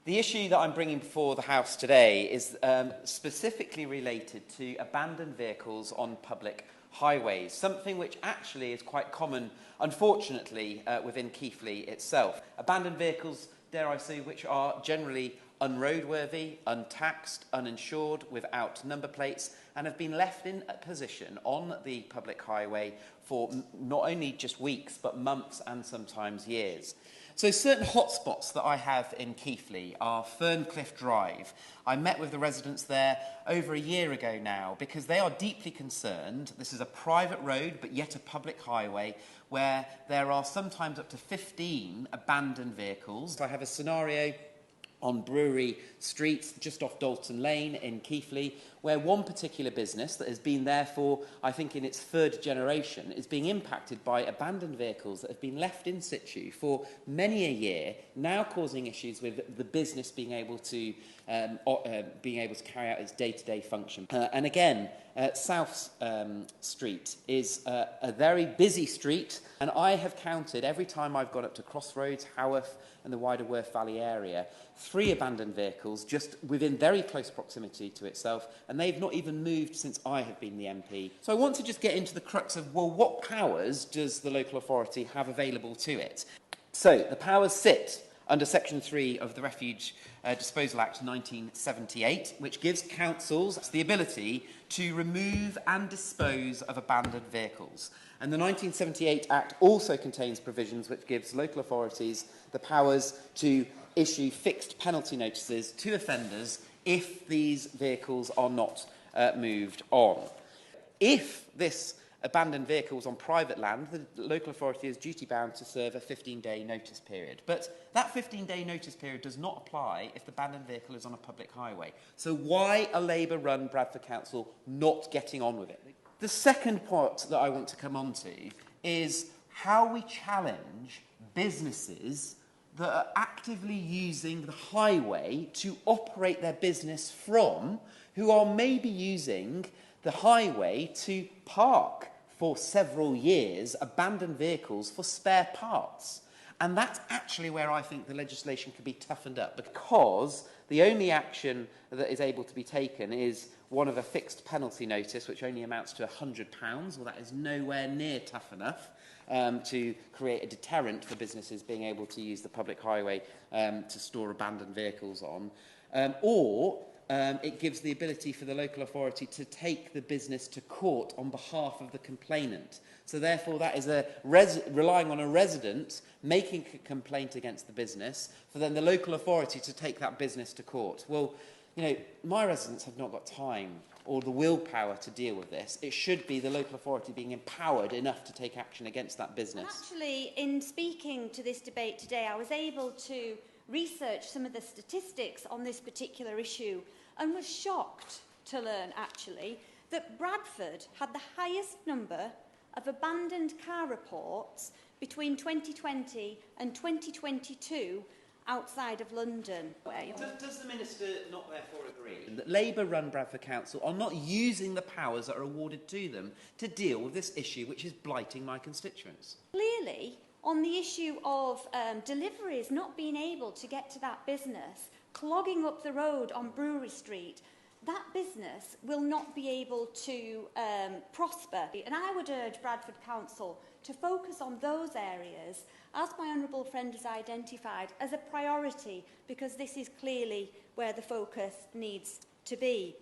The issue that I'm bringing before the House today is specifically related to abandoned vehicles on public highways, something which actually is quite common, unfortunately, within Keighley itself. Abandoned vehicles, dare I say, which are generally unroadworthy, untaxed, uninsured, without number plates, and have been left in a position on the public highway for not only just weeks, but months and sometimes years. So certain hotspots that I have in Keighley are Ferncliff Drive. I met with the residents there over a year ago now because they are deeply concerned. This is a private road, but yet a public highway, where there are sometimes up to 15 abandoned vehicles. I have a scenario on Brewery Street, just off Dalton Lane in Keighley, where one particular business that has been there for, I think, in its third generation, is being impacted by abandoned vehicles that have been left in situ for many a year, now causing issues with the business being able to carry out its day-to-day function. And again, South Street is a very busy street, and I have counted, every time I've gone up to Crossroads, Haworth and the wider Worth Valley area, 3 abandoned vehicles just within very close proximity to itself, and they've not even moved since I have been the MP. So I want to just get into the crux of, well, what powers does the local authority have available to it? So the powers sit under Section 3 of the Refuge Disposal Act 1978, which gives councils the ability to remove and dispose of abandoned vehicles. And the 1978 Act also contains provisions which gives local authorities the powers to issue fixed penalty notices to offenders if these vehicles are not moved on. If this abandoned vehicles on private land, the local authority is duty-bound to serve a 15-day notice period. But that 15-day notice period does not apply if the abandoned vehicle is on a public highway. So why a Labour-run Bradford Council not getting on with it? The second part that I want to come on to is how we challenge businesses that are actively using the highway to operate their business from, who are maybe using the highway to park for several years abandoned vehicles for spare parts. And that's actually where I think the legislation could be toughened up, because the only action that is able to be taken is one of a fixed penalty notice, which only amounts to £100. Well, that is nowhere near tough enough to create a deterrent for businesses being able to use the public highway to store abandoned vehicles on. It gives the ability for the local authority to take the business to court on behalf of the complainant. So therefore, that is relying on a resident making a complaint against the business for then the local authority to take that business to court. Well, you know, my residents have not got time or the willpower to deal with this. It should be the local authority being empowered enough to take action against that business. And actually, in speaking to this debate today, I was able to research some of the statistics on this particular issue and was shocked to learn, actually, that Bradford had the highest number of abandoned car reports between 2020 and 2022 outside of London. Does the Minister not therefore agree that Labour-run Bradford Council are not using the powers that are awarded to them to deal with this issue which is blighting my constituents? Clearly, on the issue of deliveries not being able to get to that business, clogging up the road on Brewery Street, that business will not be able to prosper. And I would urge Bradford Council to focus on those areas, as my honourable friend has identified, as a priority, because this is clearly where the focus needs to be.